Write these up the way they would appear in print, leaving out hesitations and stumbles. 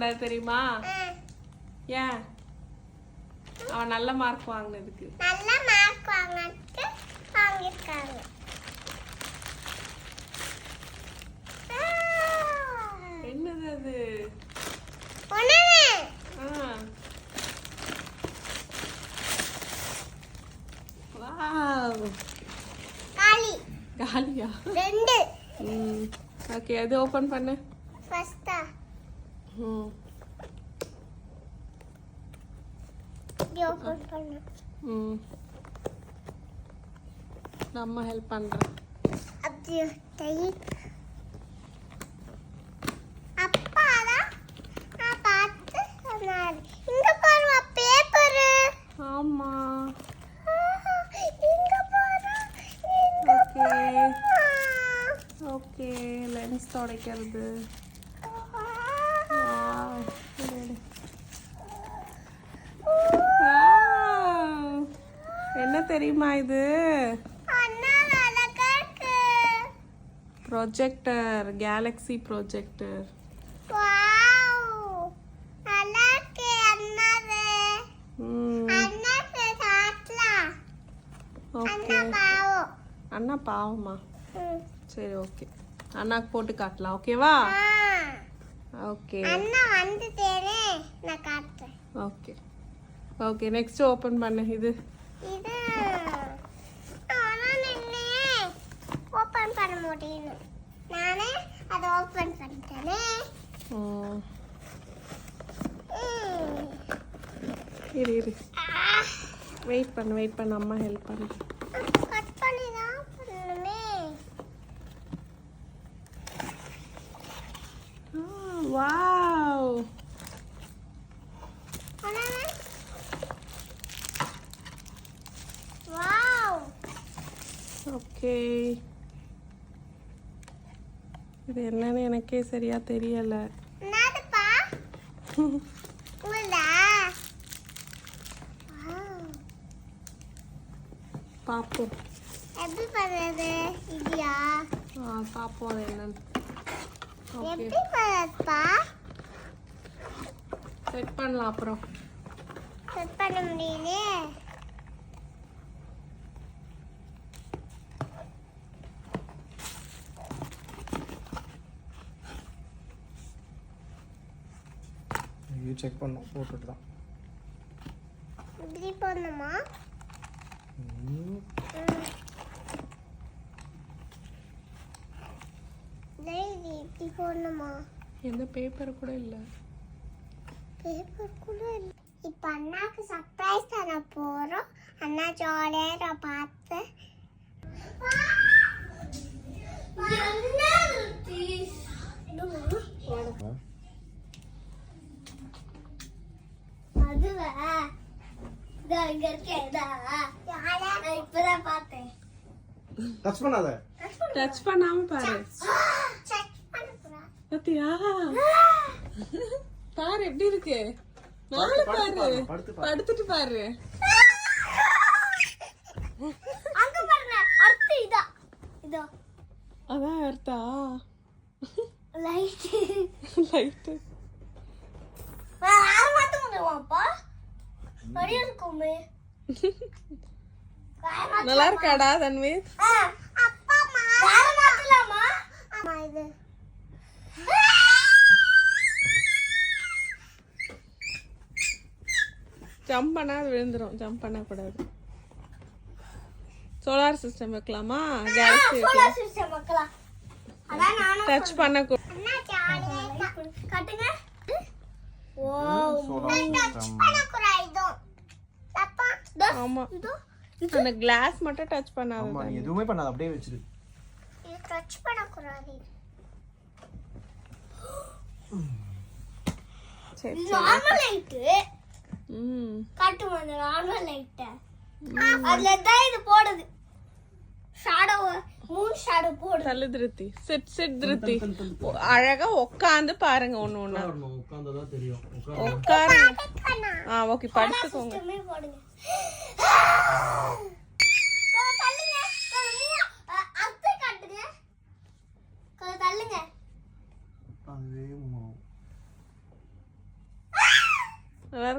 பண்றது தெரியுமா? ஏன்? அவன் நல்ல மார்க் வாங்கினதுக்கு. நல்ல மார்க் வாங்கினதுக்கு வாங்கிருக்காங்க. என்னது அது? ஒண்ணுமே. வாவ். காலி. காலியா? ரெண்டு. ஓகே, அது ஓபன் பண்ணு. ஃபர்ஸ்டா. இது ஓபன் பண்ணு. நம்ம ஹெல்ப் பண்றோம். அப்படியே டை. அப்பாடா. நான் பார்த்து சொன்னாரு. இங்க பாரு பேப்பர். ஆமா. இங்க பாரு. ஓகே. ஓகே, லென்ஸ் துடைக்கிறது. என்ன தெரியுமா இது? Projector, Galaxy projector. வாவ், நல்லா இருக்கு அண்ணாவே. அண்ணாவே சாட்லா. ஓகே. அண்ணா பாவம். அண்ணா பாவமா? சரி, ஓகே. அண்ணாக்கு போட்டு காட்டலாம், ஓகேவா? ஓகே. அண்ணா வந்துட்டேனே, நான் காட்டுறேன். ஓகே. ஓகே, நெக்ஸ்ட் ஓபன் பண்ணு. இது ஆனா நின்னே ஓபன் பண்ண முடியல. நானே அதை ஓபன் பண்ணிட்டேனே. இரு இரு, வெயிட் பண்ணு, அம்மா ஹெல்ப் பண்ணு. கட் பண்ணி தான் பண்ணணுமே. வாவ். வாவ். ஓகே, இது என்னன்னு எனக்கே சரியா தெரியல. என்னதுப்பா? உள்ளா. பாப்போம். எப்படி பண்றது? இடியா? பாப்போம் அது என்னன்னு. ஓகே, எப்படி பண்றதுப்பா? செட் பண்ணலாம் அப்புறம். செட் பண்ண முடியலையே. இது செக் பண்ணோம், போட்டுட்டு தான். இப்படி போடணுமா? இப்படி போடணுமா? எந்த பேப்பர் கூட இல்ல. பேப்பர் கூட இல்ல. இப்ப அண்ணாக்கு சர்ப்ரைஸ் தர போறோம். அண்ணா ஜாலியா பார்த்து இப்பதான் பார்த்தேன். டச் பண்ணாத. டச் பண்ணாம பாரு. பாத்தியா? பாரு எப்படி இருக்கு. நாளை பாரு, படுத்துட்டு பாரு. அங்க பாருங்க, அடுத்து இதா. இதோ அதான் அர்த்தா. லைட் லைட் வேற மாத்த முடியுமாப்பா? நிறைய இருக்குமே. நல்லா இருக்காடா தன்வீர்? அப்பா அம்மா வேற மாத்தலாமா? அம்மா இது ஜம்ப் பண்ணா அது விழுந்துரும். ஜம்ப் பண்ண கூடாது. சோலார் சிஸ்டம் வைக்கலாமா? கேலக்ஸி சோலார் சிஸ்டம் வைக்கலாம். அதான் நானும் டச் பண்ண கூடாது. அண்ணா ஜாலியா காட்டுங்க. வாவ், டச் பண்ண கூடாது. தப்பா? ஆமா, அந்த கிளாஸ் மட்டும் டச் பண்ணாத. ஆமா, நீ எதுவுமே பண்ணாத, அப்படியே வச்சிரு. இது டச் பண்ண கூடாது. சரி, நார்மல் லைட். காட்டுமா அந்த நார்மல் லைட்? அதுல தான் இது போடுது. ஷேடோ, மூன் ஷேடோ போடுது. தள்ளு திருத்தி. சிட் திருத்தி. அழகா உட்கார்ந்து பாருங்க. ஒண்ணு ஒண்ணா உட்கார்ந்தா தெரியும். உட்காருங்க. ஓகே, படுத்துக்கோங்க. சிஸ்டமே போடுங்க.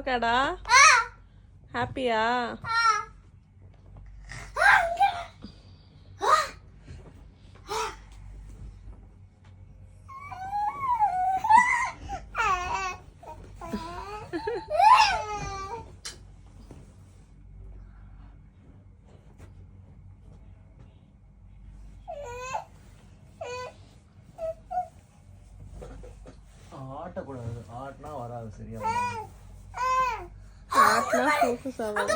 இருக்காடா? ஹாப்பியா? ஆட்டக்கூடாது, ஆட்டினா வராது சரியா. ஆட்னா ஃபோக்கஸ் ஆகும்.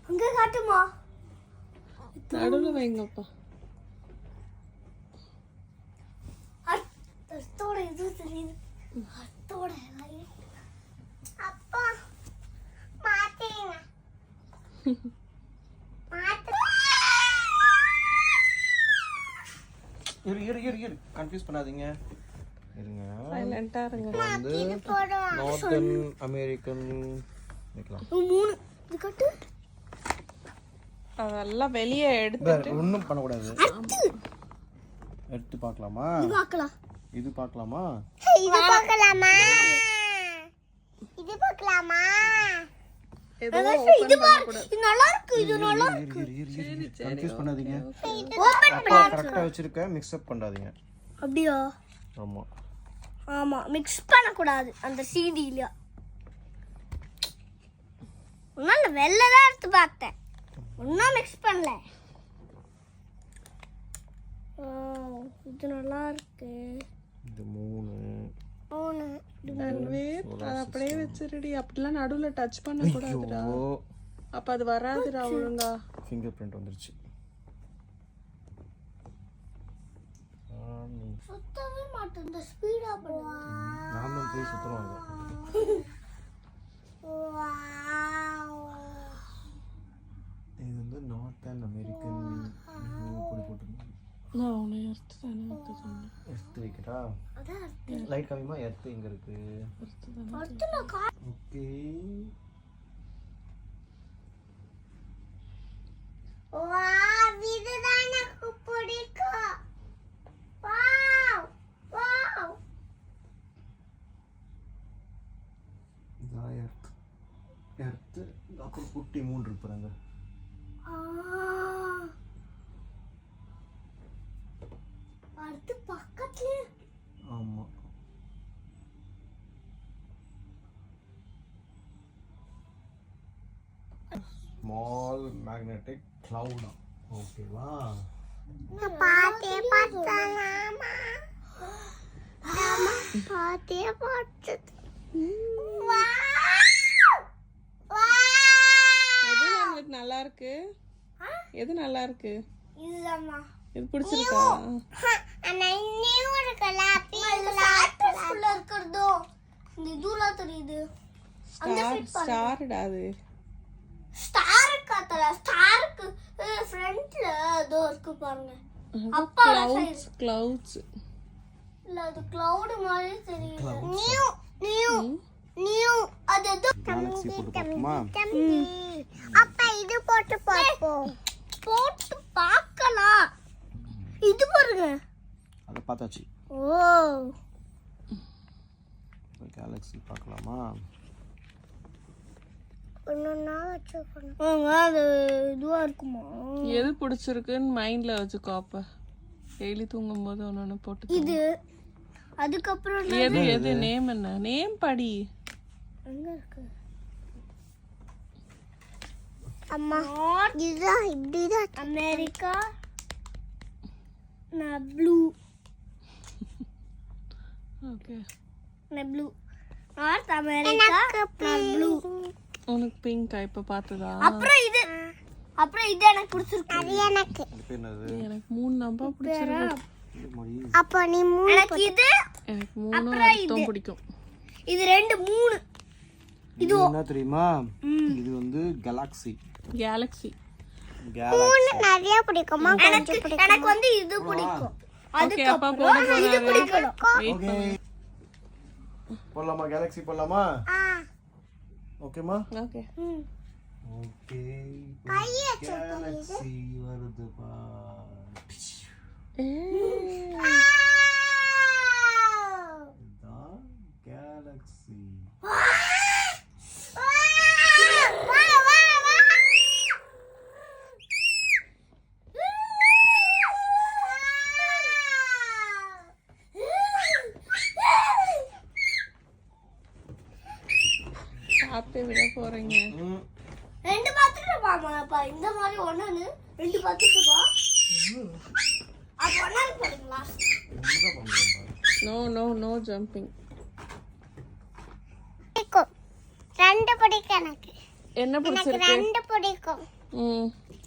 அங்க காட்டுமா? நடுவுல வைங்கப்பா. அத்தோட இது தெரியுது. அத்தோட அப்பா மாட்டேங்க. இரு கன்ஃபியூஸ் பண்ணாதீங்க. இருங்க. சைலண்டா இருங்க. வந்து நார்த்தன் அமெரிக்கன் வைக்கலாம். 3 இது காட்டு. அதெல்லாம் வெளியே எடுத்துட்டு ஒன்றும் பண்ணக்கூடாது. எடுத்து பார்க்கலாமா? இது பார்க்கலாம். இது பார்க்கலாமா? இது பார்க்கலாமா? இது பார்க்கலாமா? ஏதோ இது நல்லா இருக்கு. இது நல்லா இருக்கு. கன்ஃபியூஸ் பண்ணாதீங்க. ஓபன் அப்பா கரெக்ட்டா வச்சிருக்க, மிக்ஸ் அப் பண்ணாதீங்க. அப்படியே ஆமா. ஆமா மிக்ஸ் பண்ண கூடாது அந்த சீடில. உன்னால வெள்ளை தான் எடுத்து பார்த்தேன். ஒன்னும் மிக்ஸ் பண்ணல. இது நல்லா இருக்கு. இது 3 அது அப்படியே வச்சிருடி. அப்படிலாம் நடுவுல டச் பண்ண கூடாதுடா. அப்ப அது வராதுடா ஒழுங்கா. ஃபிங்கர் பிரிண்ட் வந்துருச்சு. சுத்தவே மாட்டேன். இந்த ஸ்பீடா போவா. நாம போய் சுத்துறோம். இது வந்து நார்த்தன் அமெரிக்கன் பொடி போட்டுருந்தேன். நான் உன்னை எடுத்து தானே வைக்க சொன்னேன். எடுத்து வைக்கட்டா? லைட் கம்மிமா. எடுத்து எங்க இருக்கு? ஓகே. வாவ் இதுதான் எனக்கு பிடிக்கும். Wow wow. இதான் எடுத்து அப்புறம் குட்டி 3 இருப்பாங்க. அடுத்து பக்கத்துல. ஆமா. Small magnetic cloud. ஓகேவா? நான் பாத்தே பார்த்தலாமா? பாத்தே பார்த்தது. எது உங்களுக்கு நல்லா இருக்கு? எது நல்லா இருக்கு? இதுதாம்மா. இது பிடிச்சிருக்கா? ஆனா இன்னும் இருக்கல. பிங்க்ல இருக்குதோ. இந்த இதுல தெரியுது. ஸ்டார்டா அது. ஸ்டார் காத்தல. ஸ்டாருக்கு ஃப்ரண்ட்ல ஏதோ இருக்கு பாருங்க. அப்பா கிளவுட்ஸ். இல்ல அது கிளவுட் மாதிரி தெரியுது. நியூ அது ஏதோ கேலக்ஸி போட்டு பார்ப்போமா? அப்பா இது போட்டு பாப்போம். போட்டு பார்க்கலாம். இது பாருங்க. அத பார்த்தாச்சு. ஓ கேலக்ஸி பார்க்கலாமா? ஒண்ணுன்னா வச்சுக்கணும். அது இதுவா இருக்குமா? எது பிடிச்சிருக்குன்னு மைண்ட்ல வச்சுக்கோ. அப்ப டெய்லி தூங்கும் போது ஒன்னு போட்டு. இது அதுக்கப்புறம் எது நேம் என்ன? நேம் படி. எங்க இருக்கு? அம்மா இதுதான் இப்படிதான். அமெரிக்கா நான் ப்ளூ. ஓகே. நான் ப்ளூ. நார்த் அமெரிக்கா நான் ப்ளூ. உனக்கு பிங்க் இப்ப பார்த்ததா? அப்புறம் இது எனக்கு பிடிச்சிருக்கு. அது எனக்கு. இது பேர் என்னது? எனக்கு 3 நம்பா பிடிச்சிருக்கு. அப்ப நீ 3. எனக்கு இது எனக்கு 3 அர்த்தம் பிடிக்கும். இது 2 3. இது என்ன தெரியுமா? இது வந்து கேலக்ஸி. நிறைய பிடிக்குமா? எனக்கு வந்து இது பிடிக்கும். ஓகே அப்பா போடுங்க. இது பிடிக்கும். ஓகே போலாமா? கேலக்ஸி போலாமா? ஓகேமா? ஓகே. ஓகே கேலக்ஸி வருது பா. இதுதான் போறீங்க? ரெண்டு பார்த்துட்டு பாமாப்பா. இந்த மாதிரி ஒண்ணு ரெண்டு பார்த்துட்டு பா. அது ஒண்ணா போறீங்களா? No no no jumping. ரெண்டு பிடிக்கும் எனக்கு. என்ன பிடிச்சிருக்கு? ரெண்டு பிடிக்கும்.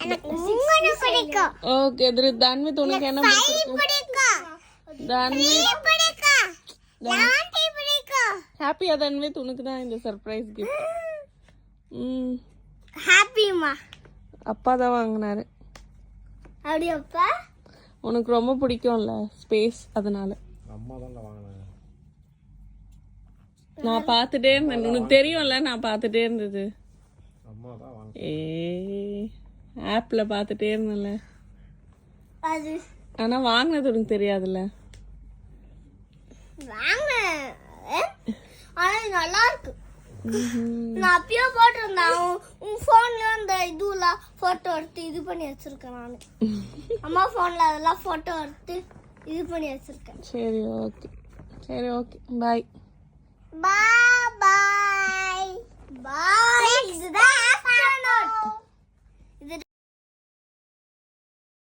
எனக்கு மூணு பிடிக்கும். ஓகே தன்வித் உனக்கு என்ன பிடிச்சிருக்கு? பிடிக்கும். தன்வித் பிடிக்கும். யாண்டி பிடிக்கும். ஹாப்பியா தன்வித்? உனக்கு தான் இந்த சர்ப்ரைஸ் கிஃப்ட். ஹாப்பிமா. அப்பா தான் வாங்கினாரு. அப்படியப்பா உனக்கு ரொம்ப பிடிக்கும்ல ஸ்பேஸ், அதனால. அம்மா தான் வாங்கினாங்க. நான் பார்த்துட்டே இருந்தேன், உனக்கு தெரியும்ல, நான் பார்த்துட்டே இருந்தது. அம்மா தான் வாங்க. ஆப்ல பார்த்துட்டே இருந்தேன்ல. அது ஆனா வாங்கினது உனக்கு தெரியாதுல்ல. வாங்க. ஆனா இது நல்லா இருக்கு. நான் அப்பயே போட்டிருந்தேன். உன் போன்ல அந்த இதுல போட்டோ எடுத்து இது பண்ணி வச்சிருக்கேன் நானு. அம்மா போன்ல அதெல்லாம் போட்டோ எடுத்து இது பண்ணி வச்சிருக்கேன். சரி ஓகே, சரி ஓகே, பாய் பாய் பாய் பாய். இதுதான்